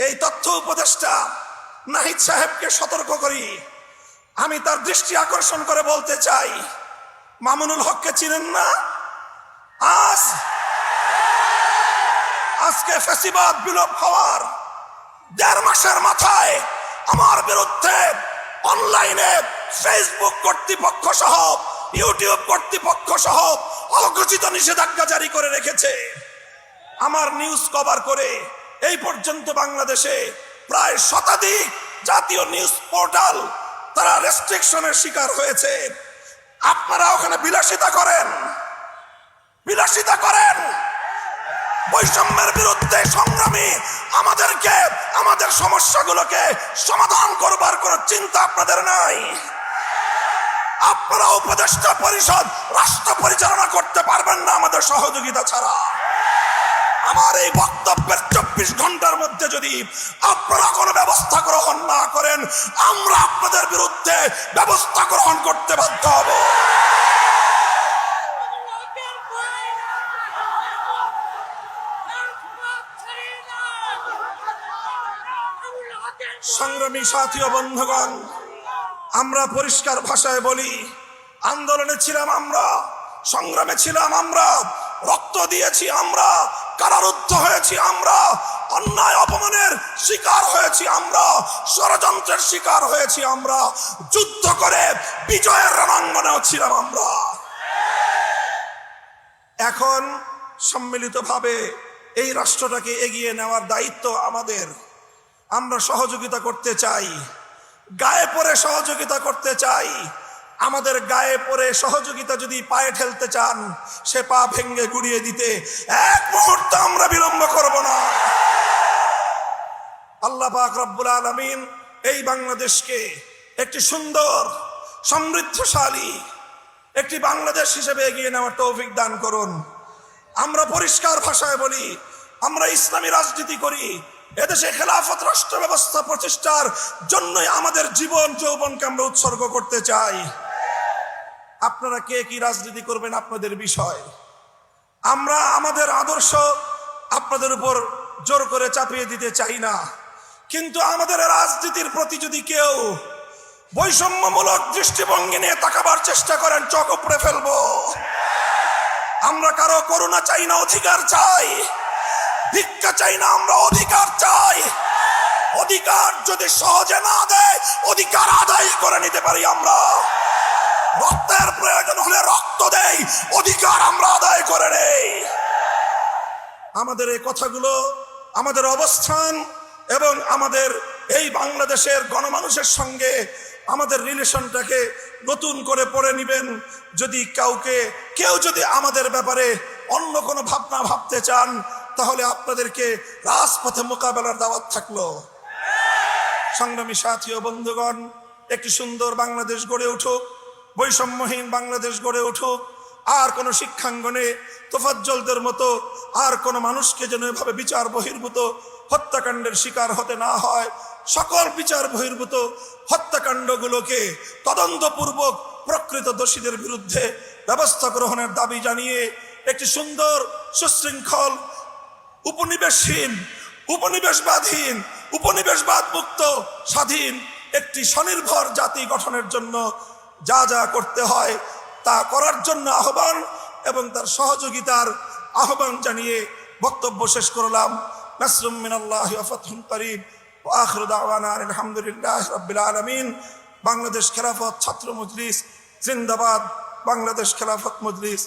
এই তথ্য উপদেষ্টা নাহিদ সাহেবকে সতর্ক করি। আমি তার দৃষ্টি আকর্ষণ করে বলতে চাই, মামুনুল হককে চিনেন না? আজকে ফ্যাসিবাদ বিলোপ হওয়ার 1.5 মাসের মাথায় আমার বিরুদ্ধে অনলাইনে ফেসবুক কর্তৃপক্ষ সহ ইউটিউব কর্তৃপক্ষ সহ অঘোষিত নিষেধাজ্ঞা জারি করে রেখেছে। আমার নিউজ কভার করে এই পর্যন্ত বাংলাদেশে প্রায় শতাধিক জাতীয় নিউজ পোর্টাল তারা রেস্ট্রিকশনের শিকার হয়েছে। আপনারা ওখানে বিলাসিতা করেন। বৈষম্যের বিরুদ্ধে সংগ্রামী আমাদেরকে আমাদের সমস্যাগুলোকে সমাধান করবার কোনো চিন্তা আপনাদের নাই। আপনারা উপদেষ্টা পরিষদ রাষ্ট্র পরিচালনা করতে পারবেন না আমাদের সহযোগিতা ছাড়া। আমার এই বক্তব্যের 24 ঘন্টার মধ্যে যদি আপনারা কোনো ব্যবস্থা গ্রহণ না করেন, আমরা আপনাদের বিরুদ্ধে ব্যবস্থা গ্রহণ করতে বাধ্য হব। সংগ্রামী সাথী ও বন্ধুগণ, আমরা পরিষ্কার ভাষায় বলি, আন্দোলনে ছিলাম আমরা, সংগ্রামে ছিলাম আমরা, রক্ত দিয়েছি আমরা, কারারুদ্ধ হয়েছি আমরা, অন্যায় অপমানের শিকার হয়েছি আমরা, ষড়যন্ত্রের শিকার হয়েছি আমরা, যুদ্ধ করে বিজয়ের রণাঙ্গনেও ছিলাম আমরা। এখন সম্মিলিতভাবে এই রাষ্ট্রটাকে এগিয়ে নেওয়ার দায়িত্ব আমাদের। আমরা সহযোগিতা করতে চাই, গায়ে পড়ে সহযোগিতা করতে চাই। আমাদের গায়ে পড়ে সহযোগিতা যদি পায়ে ঠেলতে চান, সে পা ভেঙ্গে গুড়িয়ে দিতে এক মুহূর্ত আমরা বিলম্ব করব না। আল্লাহ পাক রব্বুল আলামিন এই বাংলাদেশকে একটি সুন্দর সমৃদ্ধশালী একটি বাংলাদেশ হিসেবে এগিয়ে নেওয়ার তৌফিক দান করুন। আমরা পরিষ্কার ভাষায় বলি, আমরা ইসলামী রাজনীতি করি। এদেশে খেলাফত রাষ্ট্র ব্যবস্থা প্রতিষ্ঠার জন্যই আমাদের জীবন যৌবনকে আমরা উৎসর্গ করতে চাই। আপনারা কে কি রাজনীতি করবেন আপনাদের বিষয়। আমরা আমাদের আদর্শ আপনাদের উপর জোর করে চাপিয়ে দিতে চাই না, কিন্তু আমাদের রাজনীতির প্রতি যদি কেউ বৈষম্যমূলক দৃষ্টিভঙ্গি নিয়ে তাকাবার চেষ্টা করেন, চোখ উপড়ে ফেলবো। আমরা কারো করুণা চাই না, অধিকার চাই। ভিক্ষা চাই না, আমরা অধিকার চাই। অধিকার যদি সহজে না দেয়, অধিকার আদায় করে নিতে পারি আমরা। রক্তের প্রয়োজন হলে রক্ত দেই, অধিকার আমরা আদায় করে নেই। আমাদের এই কথাগুলো, আমাদের অবস্থান এবং আমাদের এই বাংলাদেশের গণমানুষের সঙ্গে আমাদের রিলেশনটাকে নতুন করে পড়ে নিবেন। যদি কেউ যদি আমাদের ব্যাপারে অন্য কোনো ভাবনা ভাবতে চান, তাহলে আপনাদেরকে রাজপথে মোকাবেলার দাওয়াত থাকলো। সংগ্রামী সাথী ও বন্ধুগণ, একটি সুন্দর বাংলাদেশ গড়ে উঠুক, বৈষম্যহীন বাংলাদেশ গড়ে উঠুক। আর কোনো শিক্ষাঙ্গনে তোফাজ্জলদের মতো আর কোনো মানুষকে যেন এভাবে বিচার বহির্ভূত হত্যাকাণ্ডের শিকার হতে না হয়। সকল বিচার বহির্ভূত হত্যাকাণ্ডগুলোকে তদন্তপূর্বক প্রকৃত দোষীদের বিরুদ্ধে ব্যবস্থা গ্রহণের দাবি জানিয়ে একটি সুন্দর সুশৃঙ্খল উপনিবেশহীন উপনিবেশবাদহীন উপনিবেশবাদ মুক্ত স্বাধীন একটি স্বনির্ভর জাতি গঠনের জন্য যা যা করতে হয় তা করার জন্য আহ্বান এবং তার সহযোগিতার আহ্বান জানিয়ে বক্তব্য শেষ করলাম। নাসরুম মিনাল্লাহি ওয়া ফাতহুন করিব ওয়া আখিরু দাওয়ানা আলহামদুলিল্লাহি রাব্বিল আলামিন। বাংলাদেশ খেলাফত ছাত্র মজলিস জিন্দাবাদ। বাংলাদেশ খেলাফত মজলিস